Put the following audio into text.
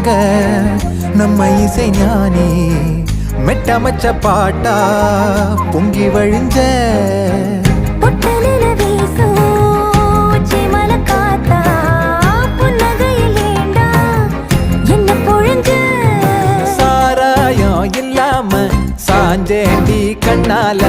எங்க நம்ம இசை ஞானி மெட்டமச்ச பாட்டா பொங்கி வழிஞ்ச சாராயம் இல்லாம சாஞ்சேண்டி கண்ணால